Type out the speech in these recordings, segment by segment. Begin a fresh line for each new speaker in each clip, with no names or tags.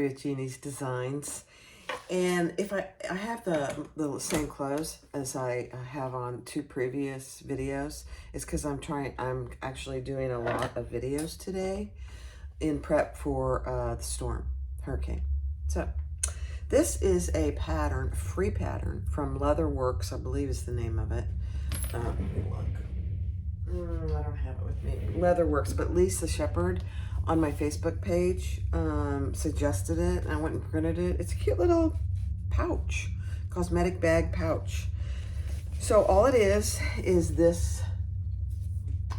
with Jeannie's Designs. And if I have the same clothes as I have on 2 previous videos, it's because I'm actually doing a lot of videos today in prep for the storm, hurricane. So this is a pattern, free pattern from Leatherworks, I believe is the name of it. Let me look. I don't have it with me. Leatherworks, but Lisa Shepherd on my Facebook page suggested it, and I went and printed it. It's a cute little pouch, cosmetic bag pouch. So all it is this.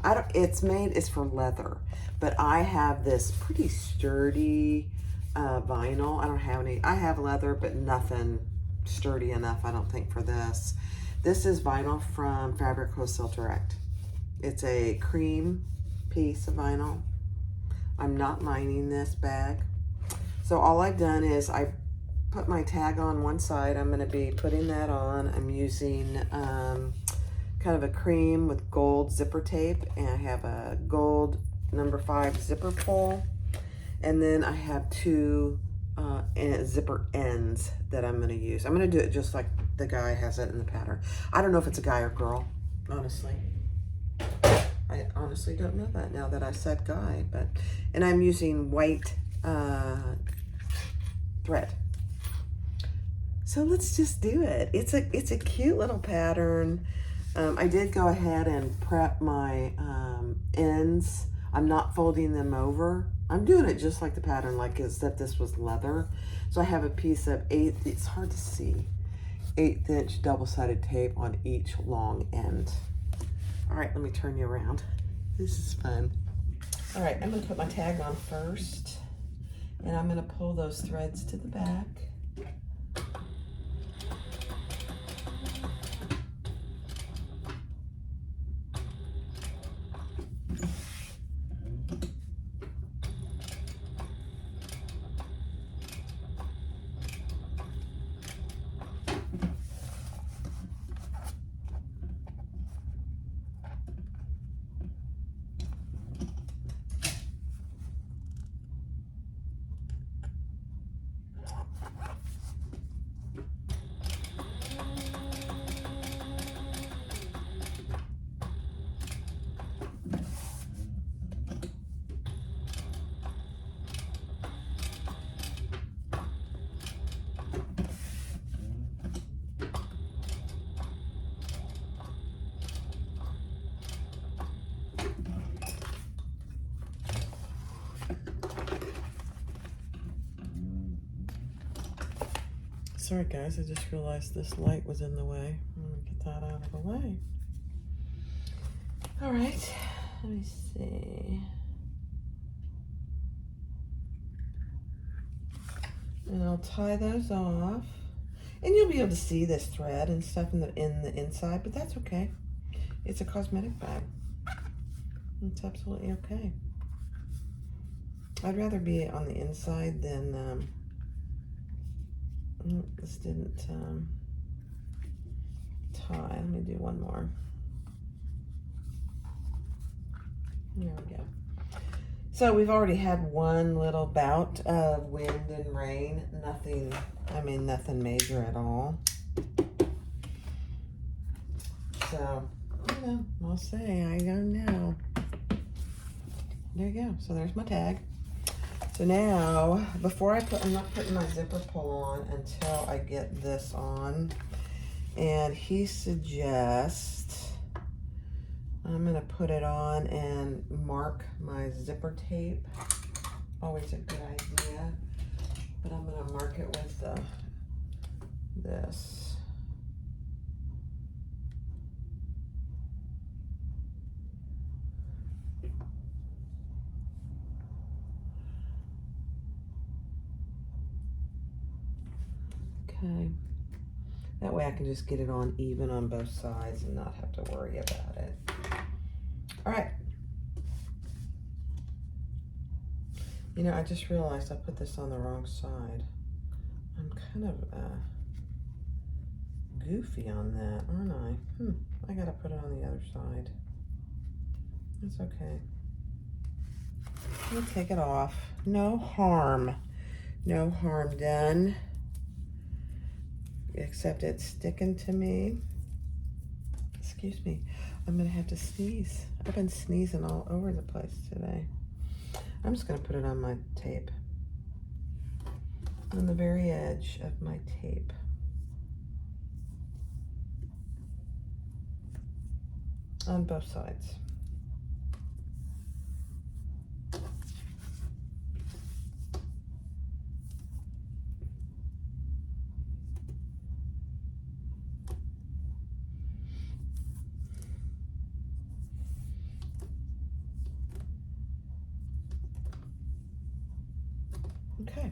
It's for leather, but I have this pretty sturdy vinyl. I don't have any. I have leather, but nothing sturdy enough, I don't think, for this. This is vinyl from Fabric Wholesale Direct. It's a cream piece of vinyl. I'm not lining this bag. So all I've done is I put my tag on one side. I'm going to be putting that on. I'm using kind of a cream with gold zipper tape, and I have a gold number 5 zipper pull, and then I have 2 zipper ends that I'm going to use. I'm going to do it just like the guy has it in the pattern. I don't know if it's a guy or girl, honestly. I honestly don't know that now that I said guy, and I'm using white thread. So let's just do it. It's a cute little pattern. I did go ahead and prep my ends. I'm not folding them over. I'm doing it just like the pattern, like except this was leather. So I have a piece of it's hard to see, 1/8 inch double-sided tape on each long end. All right, let me turn you around. This is fun. All right, I'm gonna put my tag on first, and I'm gonna pull those threads to the back. Sorry guys, I just realized this light was in the way. I'm gonna get that out of the way. All right, let me see. And I'll tie those off. And you'll be able to see this thread and stuff in the inside, but that's okay. It's a cosmetic bag. It's absolutely okay. I'd rather be on the inside than this didn't tie. Let me do one more. There we go. So we've already had one little bout of wind and rain. Nothing major at all. So, you know, I'll say, I don't know. There you go. So there's my tag. So now, I'm not putting my zipper pull on until I get this on. And he suggests I'm gonna put it on and mark my zipper tape. Always a good idea. But I'm gonna mark it with this. Okay, that way I can just get it on even on both sides and not have to worry about it. All right. You know, I just realized I put this on the wrong side. I'm kind of goofy on that, aren't I? I gotta put it on the other side. It's okay. Let me take it off. No harm. No harm done, except it's sticking to me. Excuse me, I'm gonna have to sneeze. I've been sneezing all over the place today. I'm just gonna put it on my tape, on the very edge of my tape. On both sides. Okay.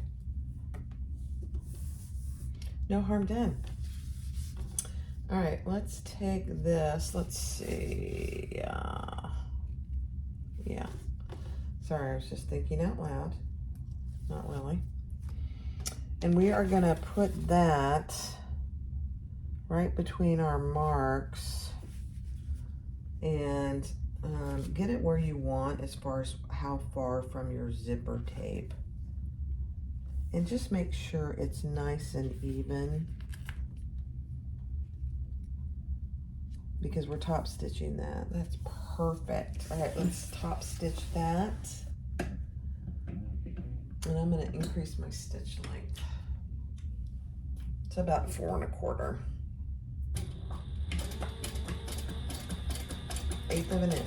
No harm done. All right, let's take this. Let's see. Yeah. Sorry, I was just thinking out loud. Not really. And we are going to put that right between our marks and get it where you want as far as how far from your zipper tape. And just make sure it's nice and even, because we're top stitching that. That's perfect. All right, let's top stitch that. And I'm going to increase my stitch length to about 4 1/4. 1/8 of an inch.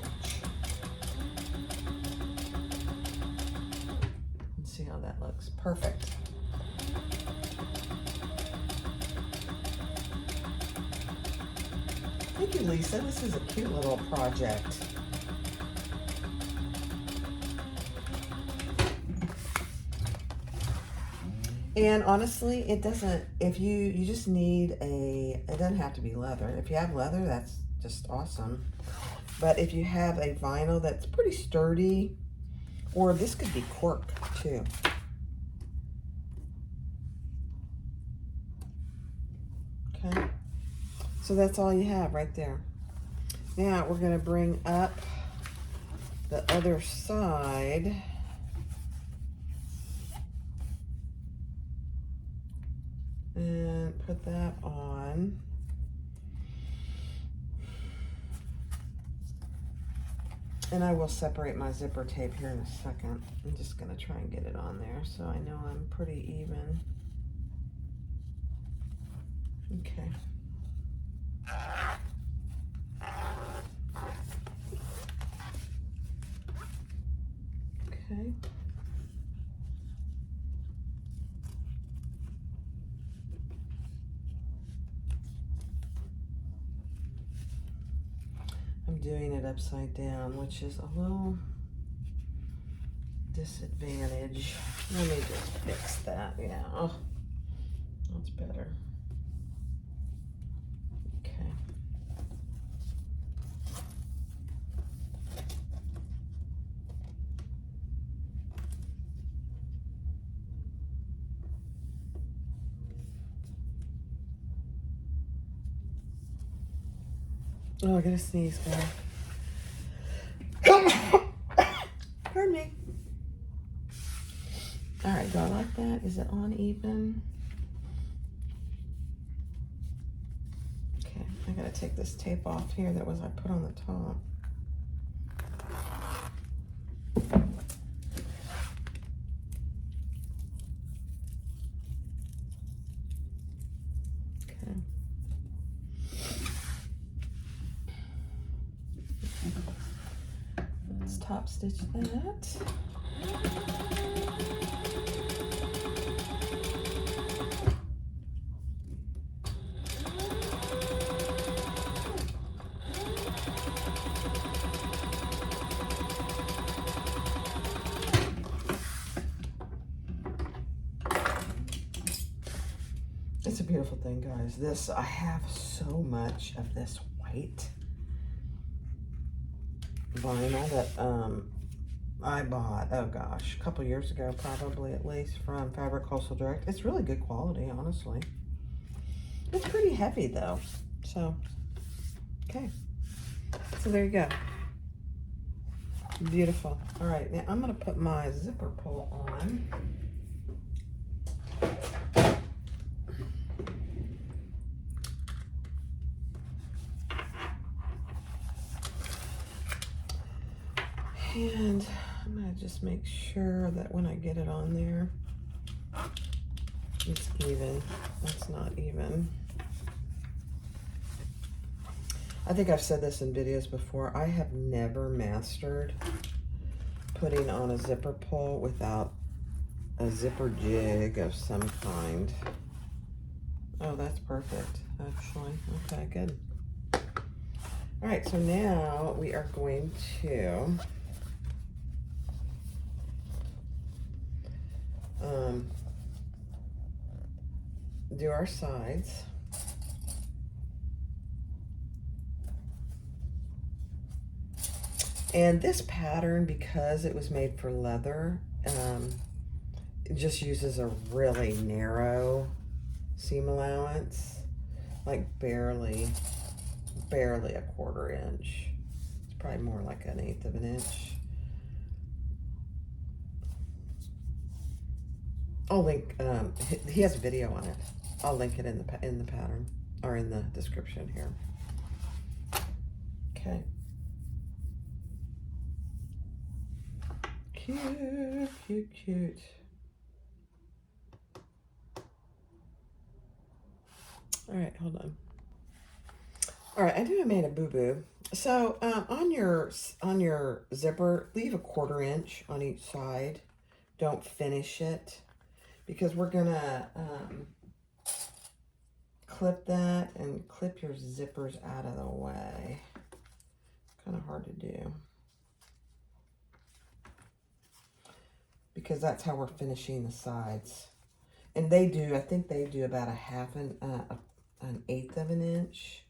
Let's see how that looks. Perfect. Thank you, Lisa. This is a cute little project. And honestly, it doesn't, if you just need it doesn't have to be leather. If you have leather, that's just awesome. But if you have a vinyl that's pretty sturdy, or this could be cork too. Okay. So that's all you have right there. Now we're going to bring up the other side. And put that on. And I will separate my zipper tape here in a second. I'm just going to try and get it on there so I know I'm pretty even. Okay. Okay. I'm doing it upside down, which is a little disadvantage. Let me just fix that. Yeah, oh, that's better. Okay. Oh, I gotta sneeze, guys. Pardon me. All right, do I like that? Is it uneven? Okay, I gotta take this tape off here that was I put on the top. Okay. Let's top stitch that. It's a beautiful thing, guys. This, I have so much of this white vinyl that I bought, oh gosh, a couple years ago, probably at least, from Fabric Wholesale Direct. It's really good quality, honestly. It's pretty heavy though, so, okay. So there you go. Beautiful. All right, now I'm gonna put my zipper pull on. And I'm gonna just make sure that when I get it on there, it's even. That's not even. I think I've said this in videos before. I have never mastered putting on a zipper pull without a zipper jig of some kind. Oh, that's perfect, actually. Okay, good. All right, so now we are going to do our sides. And this pattern, because it was made for leather, it just uses a really narrow seam allowance, like barely a 1/4 inch. It's probably more like 1/8 of an inch. I'll link, he has a video on it. I'll link it in the pattern, or in the description here. Okay. Cute, cute, cute. All right, hold on. All right, I think I made a boo-boo. So on your zipper, leave a 1/4 inch on each side. Don't finish it, because we're gonna clip that and clip your zippers out of the way. Kind of hard to do, because that's how we're finishing the sides. And they do, I think they do about an 1/8 of an inch.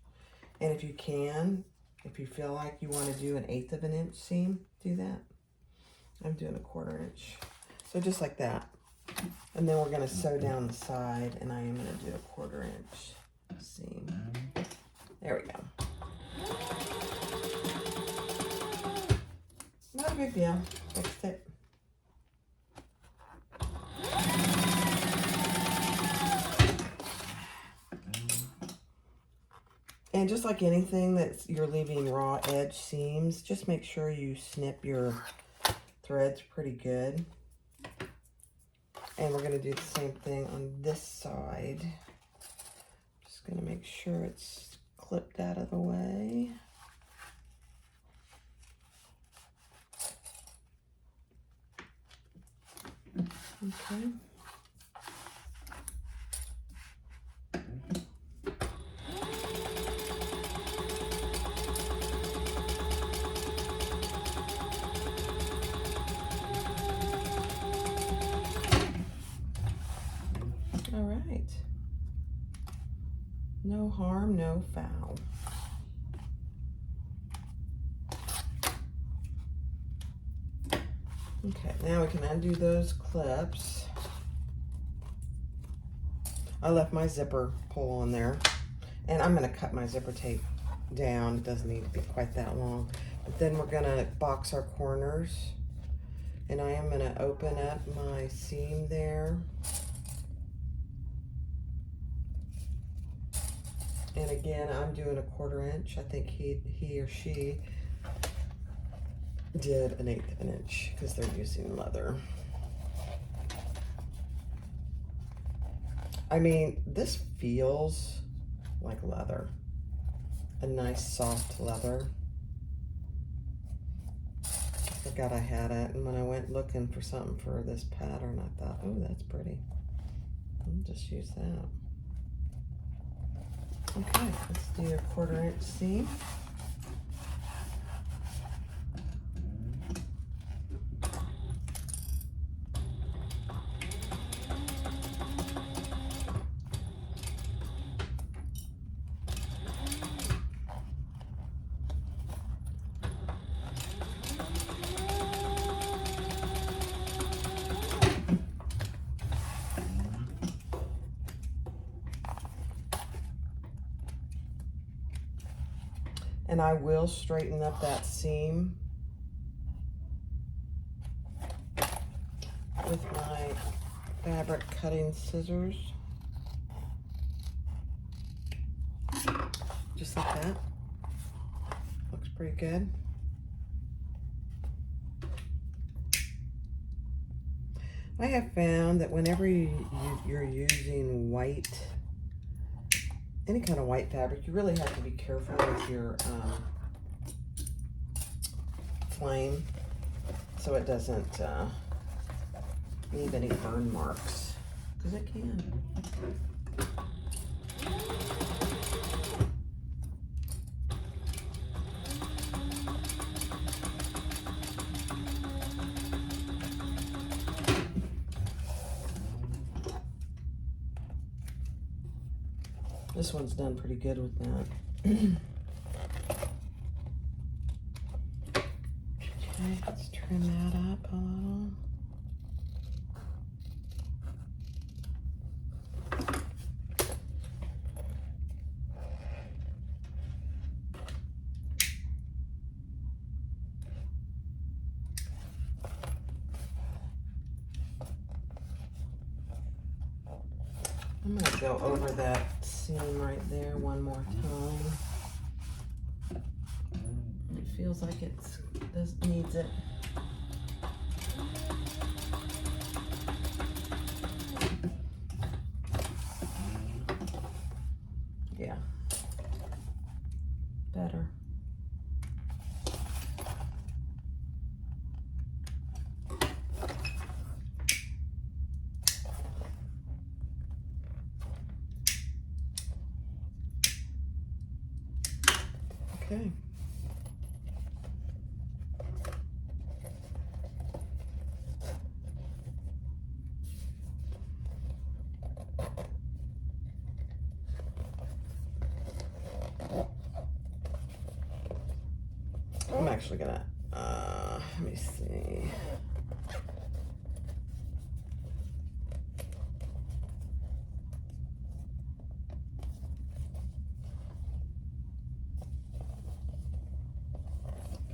And if you feel like you want to do an 1/8 of an inch seam, do that. I'm doing a 1/4 inch. So just like that. And then we're going to sew down the side, and I am going to do a 1/4 inch seam. There we go. Not a big deal. Fixed it. And just like anything that you're leaving raw edge seams, just make sure you snip your threads pretty good. And we're going to do the same thing on this side. Just going to make sure it's clipped out of the way. Okay. All right. No harm, no foul. Okay, now we can undo those clips. I left my zipper pull on there, and I'm going to cut my zipper tape down. It doesn't need to be quite that long. But then we're going to box our corners, and I am going to open up my seam there. And again, I'm doing a 1/4 inch. I think he or she did an 1/8 of an inch, because they're using leather. I mean, this feels like leather. A nice soft leather. I forgot I had it, and when I went looking for something for this pattern, I thought, oh, that's pretty. I'll just use that. Okay, let's do a 1/4 inch seam. And I will straighten up that seam with my fabric cutting scissors. Just like that. Looks pretty good. I have found that whenever you're using white, any kind of white fabric, you really have to be careful with your flame so it doesn't leave any burn marks, because it can. This one's done pretty good with that. Okay, let's trim that up a little. I'm going to go over that seam right there one more time. It feels like it needs it. Yeah, better. Okay. I'm actually gonna, let me see.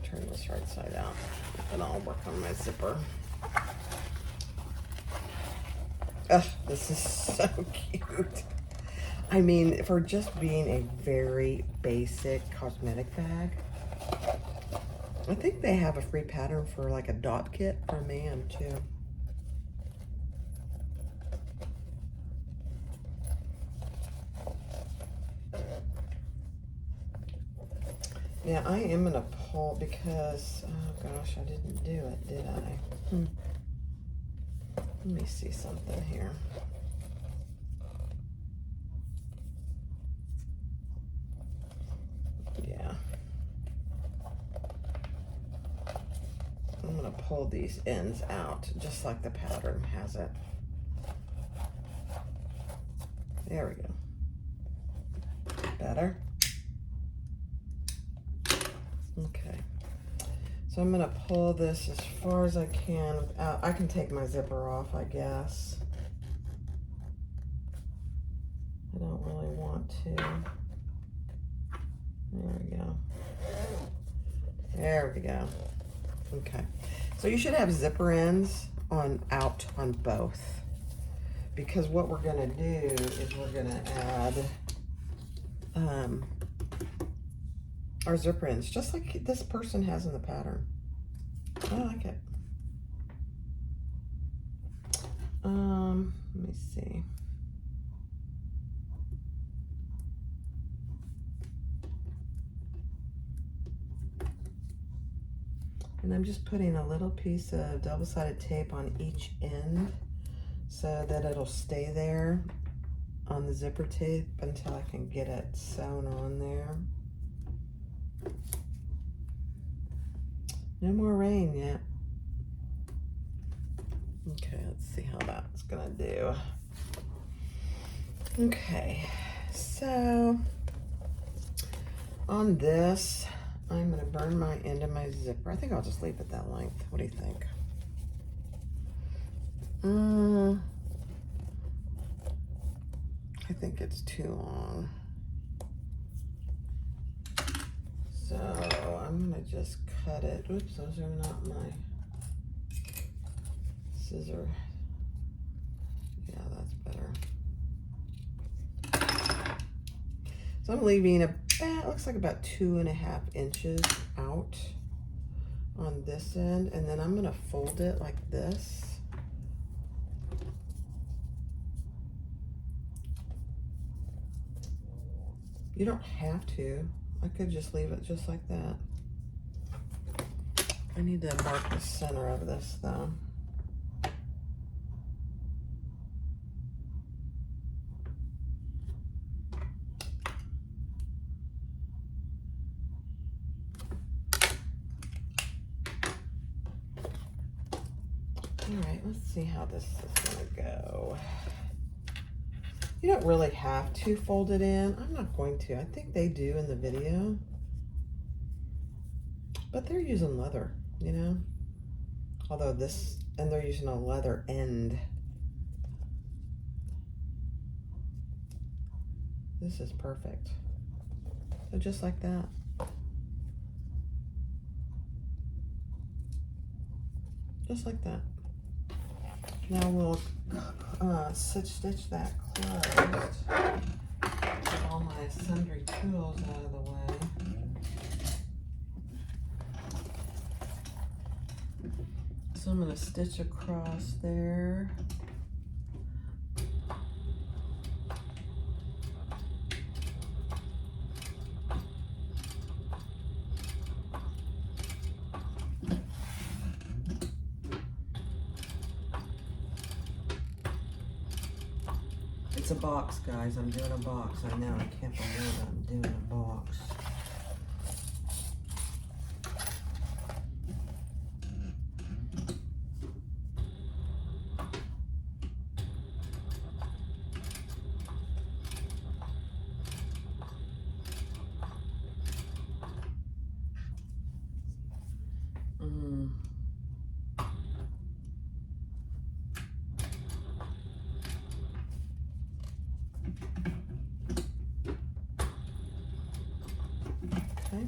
Turn this right side out, and I'll work on my zipper. Ugh, this is so cute. I mean, for just being a very basic cosmetic bag, I think they have a free pattern for like a dot kit for a man too. Now I am gonna pull because, oh gosh, I didn't do it, did I? Let me see something here. Yeah. I'm gonna pull these ends out just like the pattern has it. There we go. Better? Okay. So I'm gonna pull this as far as I can without, I can take my zipper off, I guess. I don't really want to. There we go. There we go. Okay. So you should have zipper ends out on both. Because what we're gonna do is we're gonna add our zipper ends, just like this person has in the pattern. I like it. Let me see. And I'm just putting a little piece of double-sided tape on each end so that it'll stay there on the zipper tape until I can get it sewn on there. No more rain yet. Okay, let's see how that's gonna do. Okay, so on this, I'm gonna burn my end of my zipper. I think I'll just leave it that length. What do you think? I think it's too long. So I'm gonna just cut it. Oops, those are not my scissor. Yeah, that's better. So I'm leaving about, looks like about 2.5 inches out on this end, and then I'm gonna fold it like this You don't have to. I could just leave it just like that. I need to mark the center of this though. All right, let's see how this is gonna go. You don't really have to fold it in. I'm not going to. I think they do in the video. But they're using leather, you know? Although this, and they're using a leather end. This is perfect. So just like that. Just like that. Now we'll stitch that closed. Get all my sundry tools out of the way. So I'm going to stitch across there. It's a box, guys. I'm doing a box. I know. I can't believe I'm doing a box. Okay.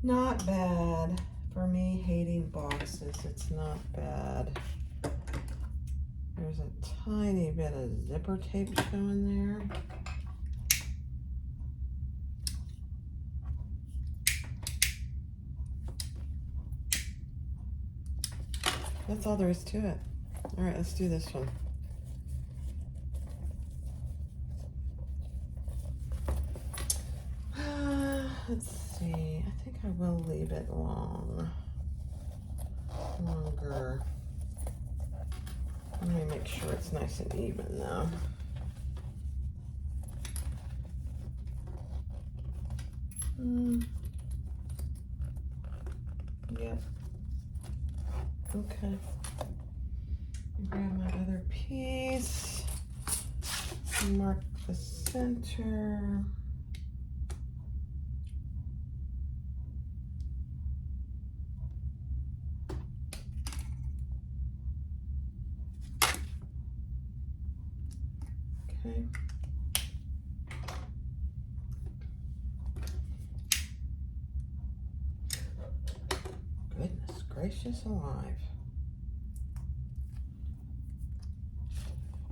Not bad. For me, hating boxes, it's not bad. There's a tiny bit of zipper tape showing there. That's all there is to it. All right, let's do this one. Let's see. I think I will leave it longer. Let me make sure it's nice and even though. Yep. Okay. Grab my other piece. Mark the center. Okay. Goodness gracious alive.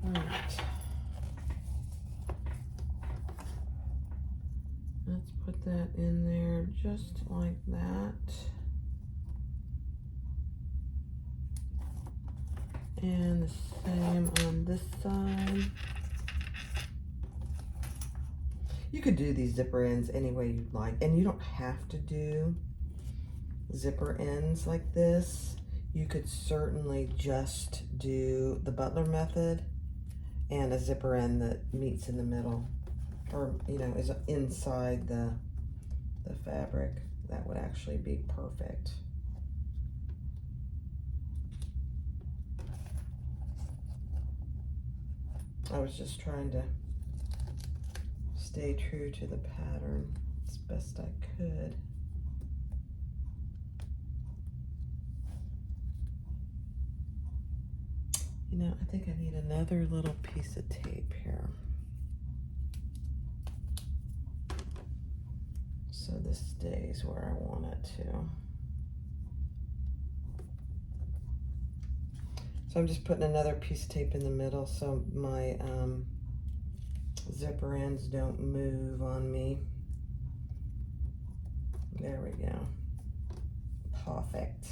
All right. Let's put that in there just like that. And the same on this side. You could do these zipper ends any way you'd like, and you don't have to do zipper ends like this. You could certainly just do the Butler method and a zipper end that meets in the middle, or you know, is inside the fabric. That would actually be perfect. I was just trying to stay true to the pattern as best I could. You know, I think I need another little piece of tape here. So this stays where I want it. that too. So I'm just putting another piece of tape in the middle so my zipper ends don't move on me. There we go. Perfect.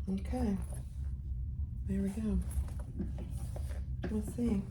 Okay, there we go. Let's see.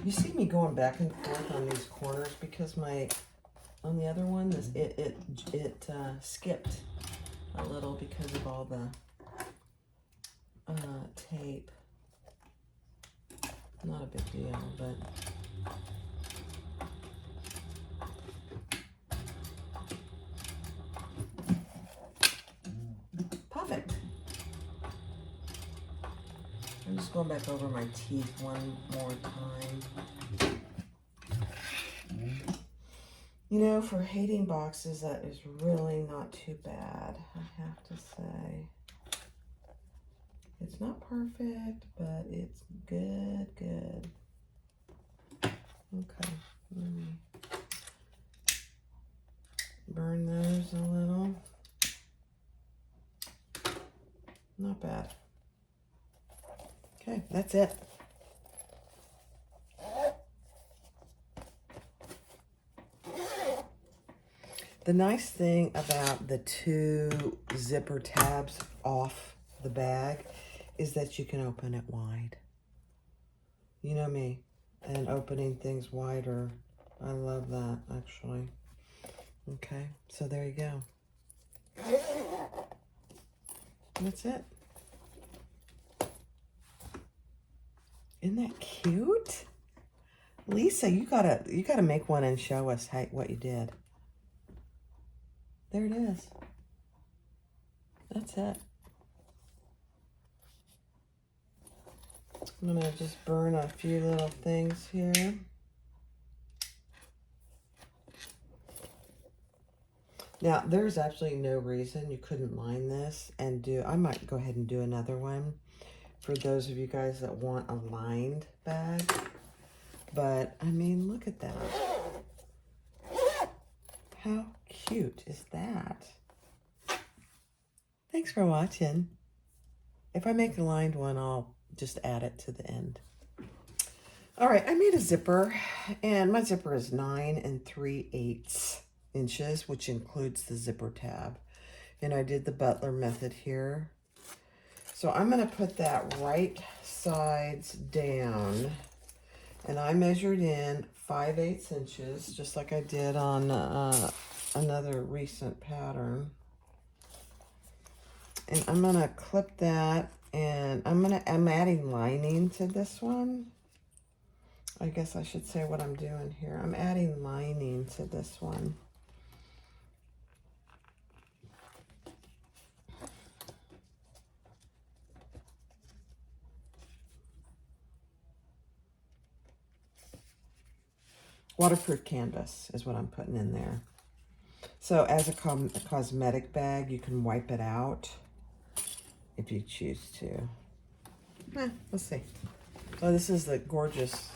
You see me going back and forth on these corners because on the other one, it skipped a little because of all the tape. Not a big deal, but perfect. I'm just going back over my teeth one more time. You know, for hating boxes, that is really not too bad, I have to say. It's not perfect, but it's good. Okay, let me burn those a little. Not bad. Okay, that's it. The nice thing about the 2 zipper tabs off the bag is that you can open it wide. You know me, and opening things wider. I love that, actually. Okay, so there you go. That's it. Isn't that cute? Lisa, you gotta make one and show us what you did. There it is. That's it. I'm gonna just burn a few little things here. Now, there's actually no reason you couldn't line this and do, I might go ahead and do another one for those of you guys that want a lined bag. But, I mean, look at that. How cute is that? Thanks for watching. If I make a lined one, I'll just add it to the end. All right, I made a zipper, and my zipper is 9 3/8 inches, which includes the zipper tab. And I did the Butler method here. So I'm going to put that right sides down, and I measured in 5/8 inches, just like I did on another recent pattern. And I'm going to clip that, and I'm adding lining to this one. I guess I should say what I'm doing here. I'm adding lining to this one. Waterproof canvas is what I'm putting in there. So as a cosmetic bag, you can wipe it out if you choose to. Let's see. Oh, this is the gorgeous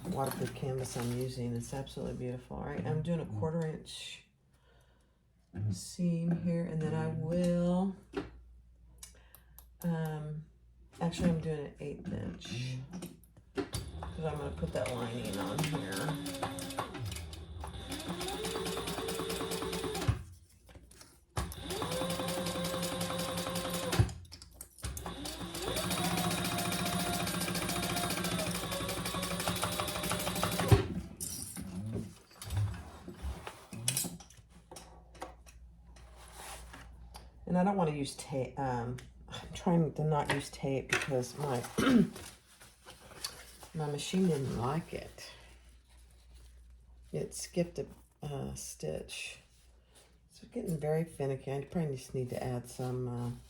waterproof canvas I'm using. It's absolutely beautiful. All right, I'm doing a 1/4 inch seam here, and then I will, actually I'm doing an 1/8 inch. Because I'm going to put that lining on here. And I don't want to use tape. I'm trying to not use tape because my my machine didn't like it. It skipped a stitch. So it's getting very finicky. I probably just need to add some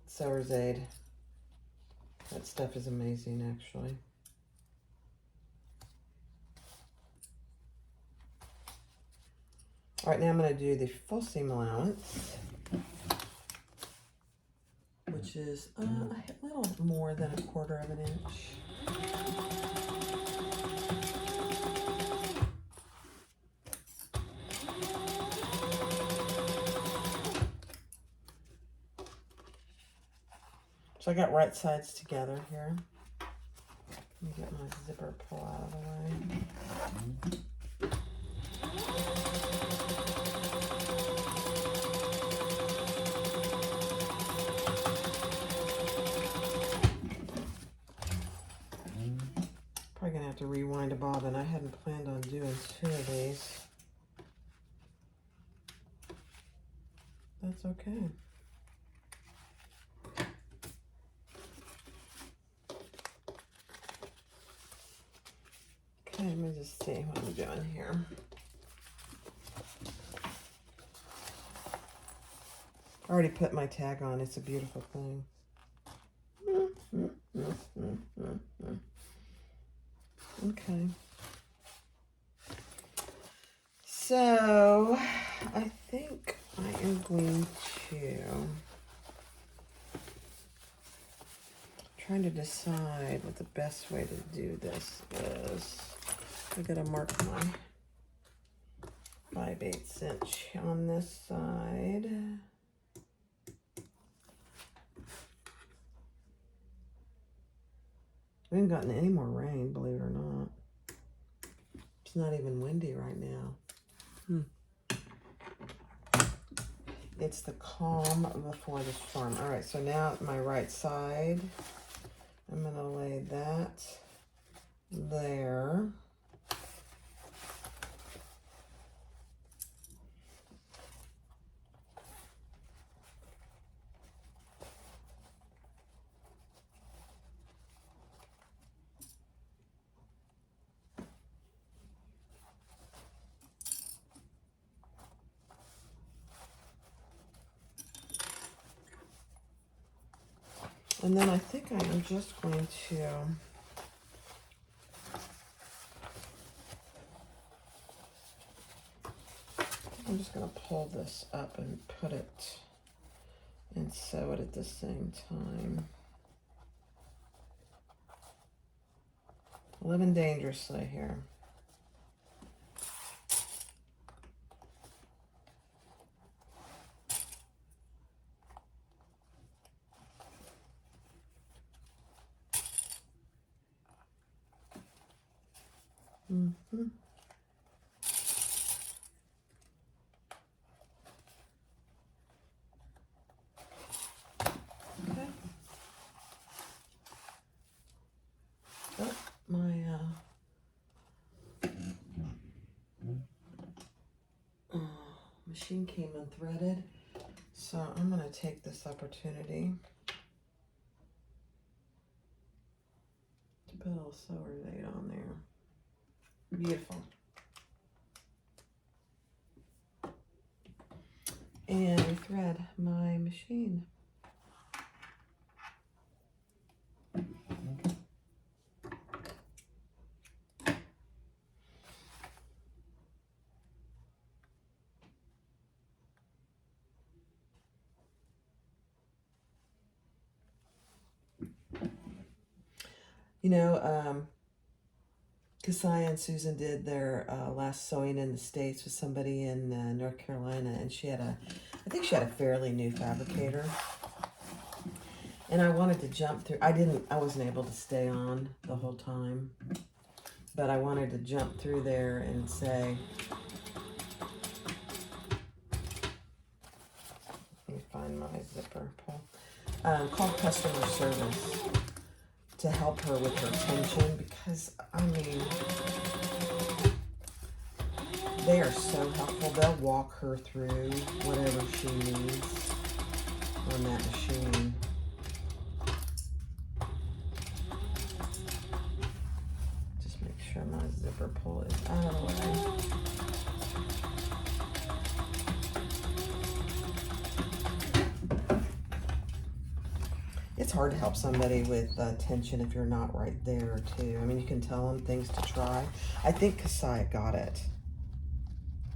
Sewer's Aid. That stuff is amazing, actually. All right, now I'm going to do the full seam allowance, which is a little more than 1/4 of an inch. So I got right sides together here. Let me get my zipper pull out of the way. Probably gonna have to rewind a bobbin. I hadn't planned on doing 2 of these. That's okay. Okay, let me just see what I'm doing here. I already put my tag on. It's a beautiful thing. Okay. So, I think I am going to trying to decide what the best way to do this is. I gotta mark my 5/8 inch on this side. We haven't gotten any more rain, believe it or not. It's not even windy right now. It's the calm before the storm. All right, so now my right side, I'm gonna lay that there. And then I think I am just going to I'm just going to pull this up and put it and sew it at the same time. Living dangerously here. Mm-hmm. Okay. Oh, my machine came unthreaded, so I'm going to take this opportunity to put a little Sewer's Aid on there. Beautiful. And thread my machine. You know, Kasaya and Susan did their last sewing in the States with somebody in North Carolina, and she had I think she had a fairly new fabricator. And I wanted to jump through, I wasn't able to stay on the whole time, but I wanted to jump through there and say, let me find my zipper pull, call customer service to help her with her tension, because I mean, They are so helpful. They'll walk her through whatever she needs on that machine. Just make sure my zipper pull is out of the way. It's hard to help somebody with tension if you're not right there too. I mean, you can tell them things to try. I think Kasaya got it.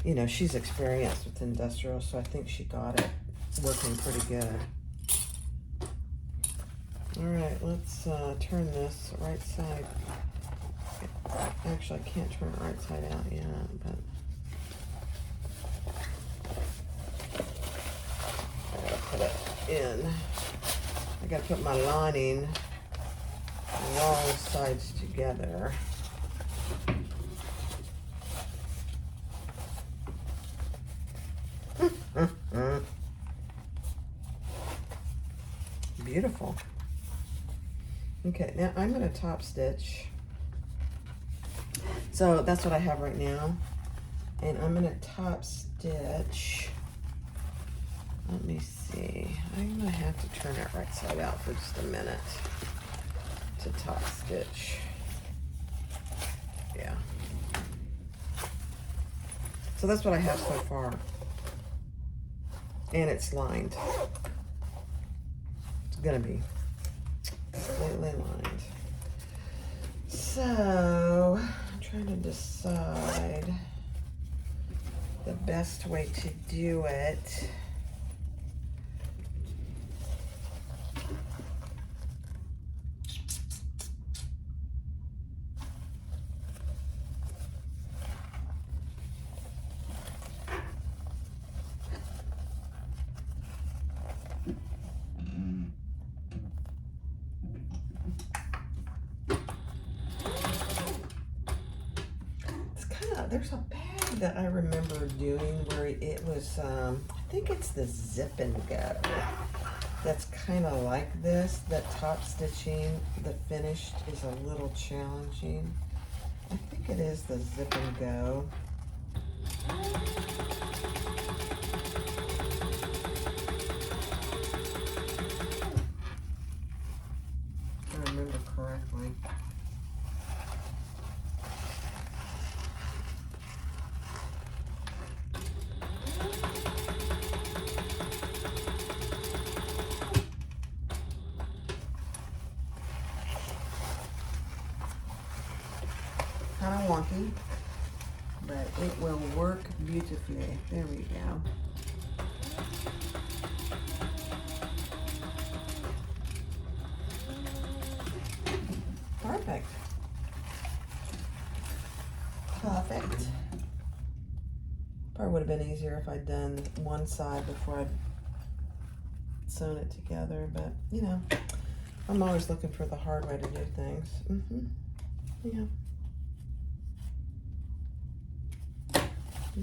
You know, she's experienced with industrial, so I think she got it working pretty good. All right, let's turn this right side. Actually, I can't turn it right side out yet, but I gotta put it in. I gotta put my lining wrong sides together. Beautiful. Okay, now I'm gonna top stitch. So that's what I have right now. And I'm gonna top stitch. Let me see. I'm gonna have to turn it right side out for just a minute to top stitch. Yeah. So that's what I have so far. And it's lined. It's gonna be completely lined. So I'm trying to decide the best way to do it. There's a bag that I remember doing where it was, I think it's the Zip and Go. That's kind of like this, that top stitching, the finished is a little challenging. I think it is the Zip and Go. If I remember correctly. Kind of wonky, but it will work beautifully. There we go. Perfect. Perfect. Probably would have been easier if I'd done one side before I'd sewn it together, but you know, I'm always looking for the hard way to do things. Yeah.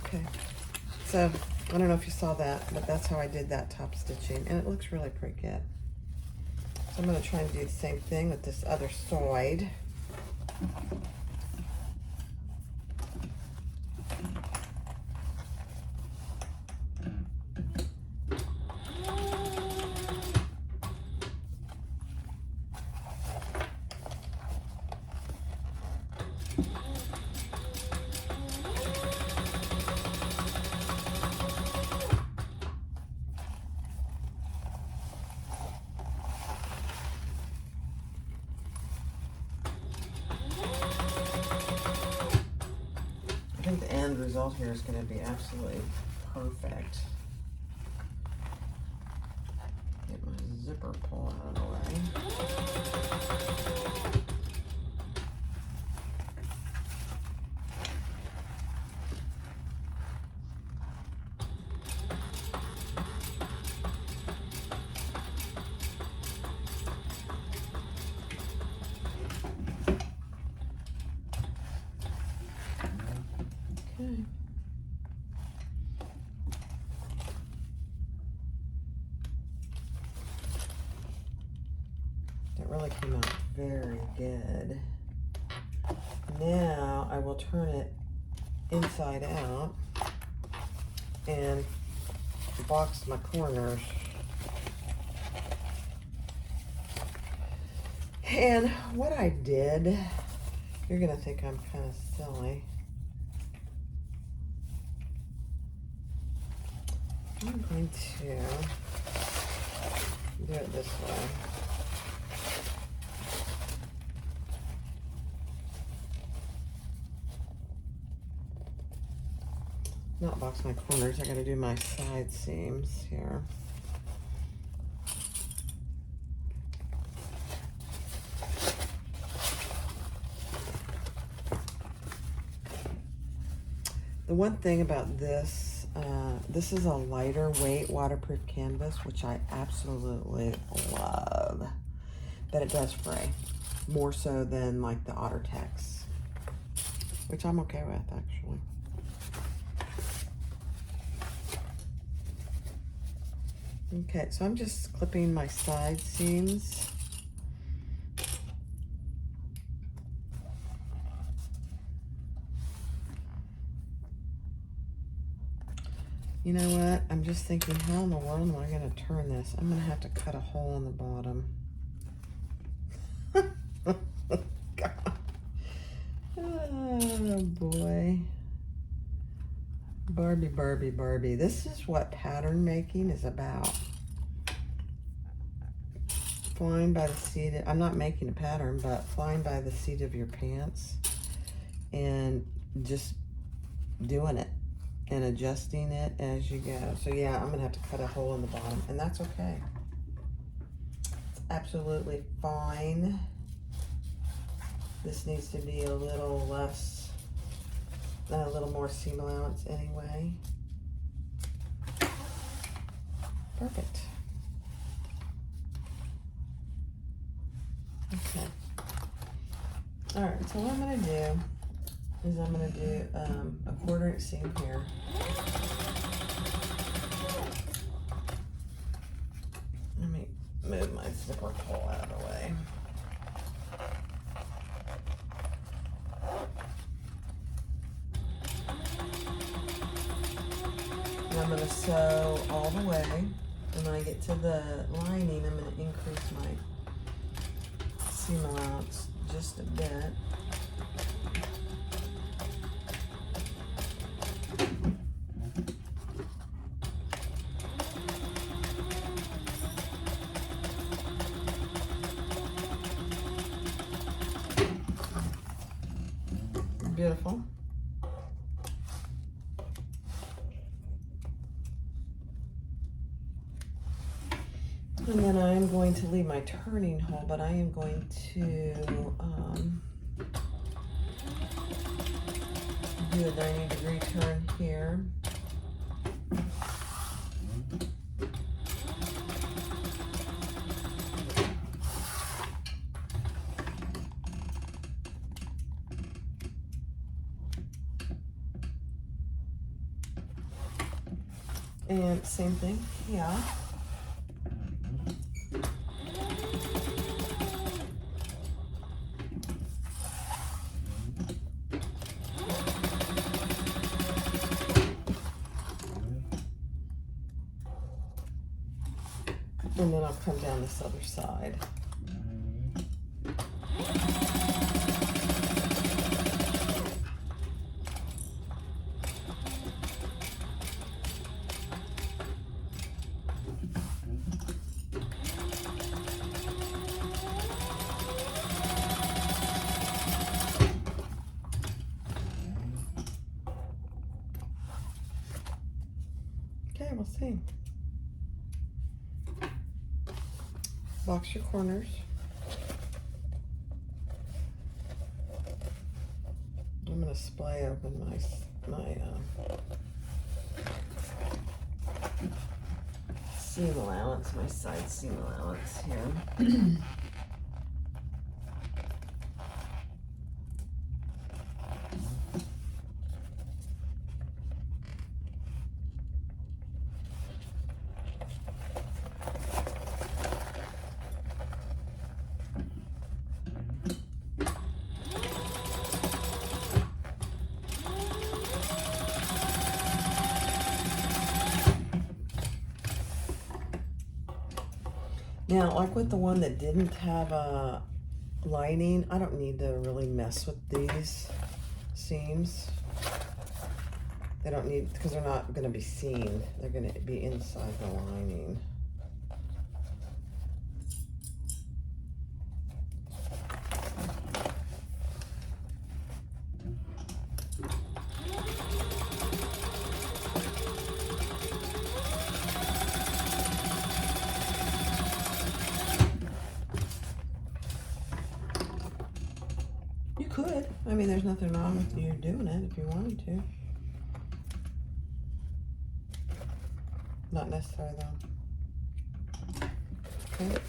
Okay, so I don't know if you saw that, but that's how I did that top stitching, and it looks really pretty good. So I'm going to try and do the same thing with this other side. I think the end result here is going to be absolutely perfect. Get my zipper pull out of the way. Okay. That really came out very good. Now I will turn it inside out and boxed my corners. And what I did, you're gonna think I'm kind of silly. I'm going to do it this way. Not box my corners, I gotta do my side seams here. The one thing about this, this is a lighter weight waterproof canvas, which I absolutely love, but it does fray, more so than like the Ottertex, which I'm okay with actually. Okay, so I'm just clipping my side seams. You know what? I'm just thinking, how in the world am I going to turn this? I'm going to have to cut a hole in the bottom. God. Oh, boy. Barbie, Barbie, Barbie. This is what pattern making is about. Flying by the seat of, I'm not making a pattern, but flying by the seat of your pants and just doing it and adjusting it as you go. So yeah, I'm gonna have to cut a hole in the bottom, and that's okay. It's absolutely fine. This needs to be a little less, a little more seam allowance anyway. Perfect. Okay. All right, so what I'm gonna do is I'm going to do a 1/4 inch seam here. Let me move my zipper pull out of the way. And I'm going to sew all the way, and when I get to the lining, I'm going to increase my seam allowance just a bit. Beautiful. And then I'm going to leave my turning hole, but I am going to do a 90-degree turn here. And same thing, yeah. And then I'll come down this other side. Okay, we'll see. Box your corners. I'm going to splay open my seam allowance, my side seam allowance here. Now, like with the one that didn't have a lining, I don't need to really mess with these seams. They don't need, because they're not going to be seen. They're going to be inside the lining. You could. I mean, there's nothing wrong with you doing it if you wanted to. Not necessary though. Okay.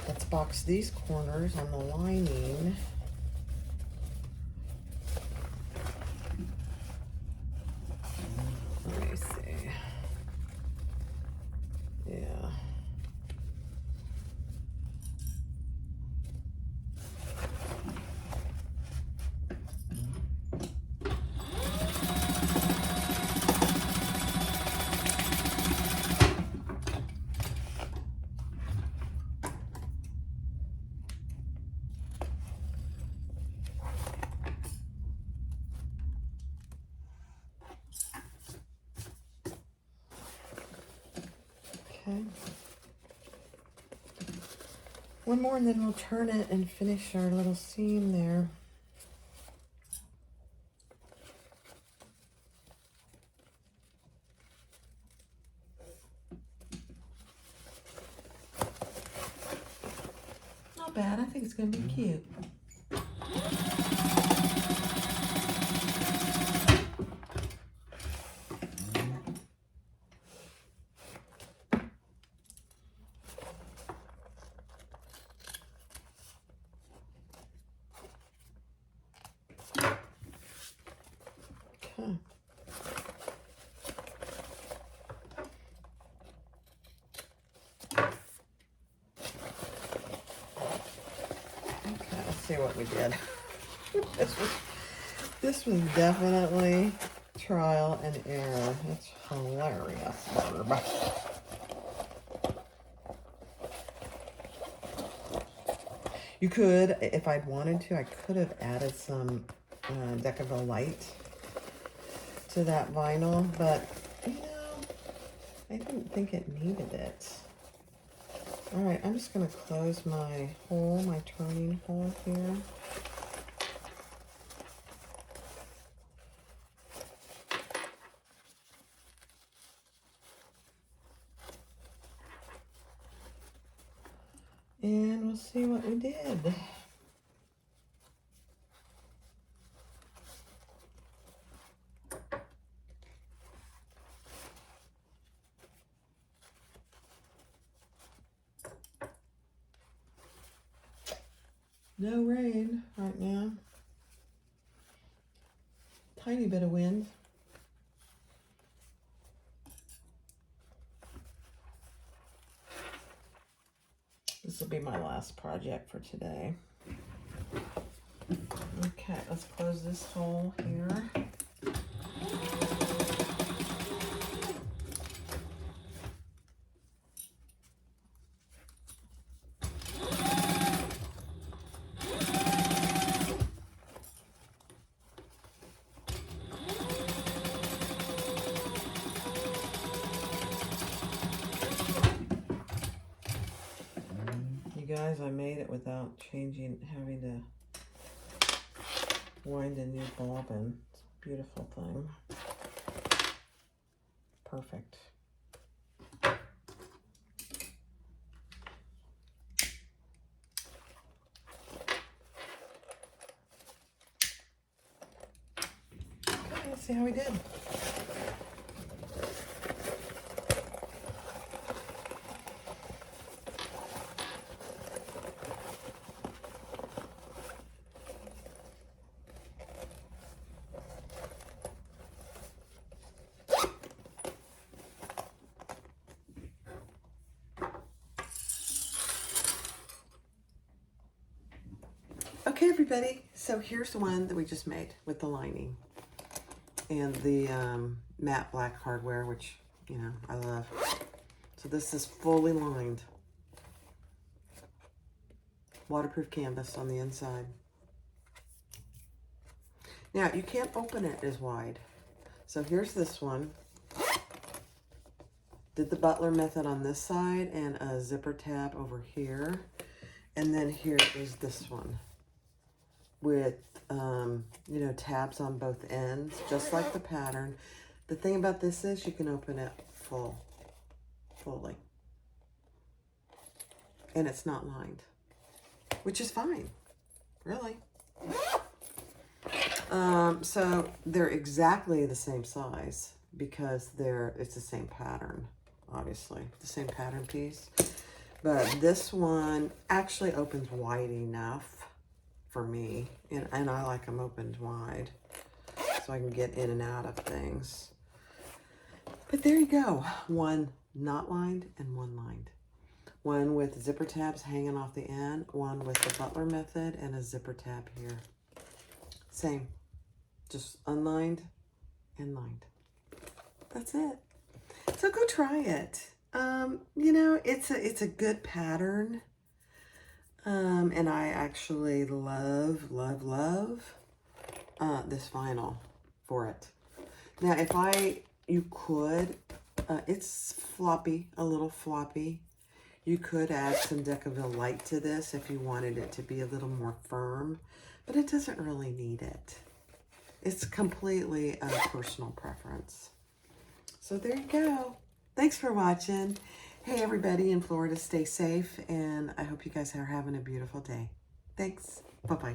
Let's box these corners on the lining. Let me see. Yeah. Okay. One more and then we'll turn it and finish our little seam there. Not bad. I think it's going to be cute. Okay. Let's see what we did. This was definitely trial and error. It's hilarious. You could, if I'd wanted to, I could have added some Decaville Light to that vinyl, but you know, I didn't think it needed it. All right, I'm just gonna close my hole, my turning hole here. And we'll see what we did. No rain right now. Tiny bit of wind. This will be my last project for today. Okay, let's close this hole here. Guys, I made it without having to wind a new bobbin. It's a beautiful thing. Perfect. Okay, let's see how we did. Okay, everybody, so here's the one that we just made with the lining and the matte black hardware, which, you know, I love. So this is fully lined. Waterproof canvas on the inside. Now, you can't open it as wide. So here's this one. Did the Butler method on this side and a zipper tab over here. And then here is this one with, you know, tabs on both ends, just like the pattern. The thing about this is you can open it fully. And it's not lined, which is fine, really. So they're exactly the same size because it's the same pattern, obviously, the same pattern piece. But this one actually opens wide enough for me, and I like them opened wide so I can get in and out of things. But there you go, one not lined and one lined. One with zipper tabs hanging off the end, one with the Butler method and a zipper tab here. Same, just unlined and lined. That's it. So go try it. You know, it's a good pattern. And I actually love this vinyl for it. Now, you could, it's floppy, a little floppy. You could add some Decaville Light to this if you wanted it to be a little more firm, but it doesn't really need it. It's completely a personal preference. So there you go. Thanks for watching. Hey, everybody in Florida, stay safe, and I hope you guys are having a beautiful day. Thanks. Bye-bye.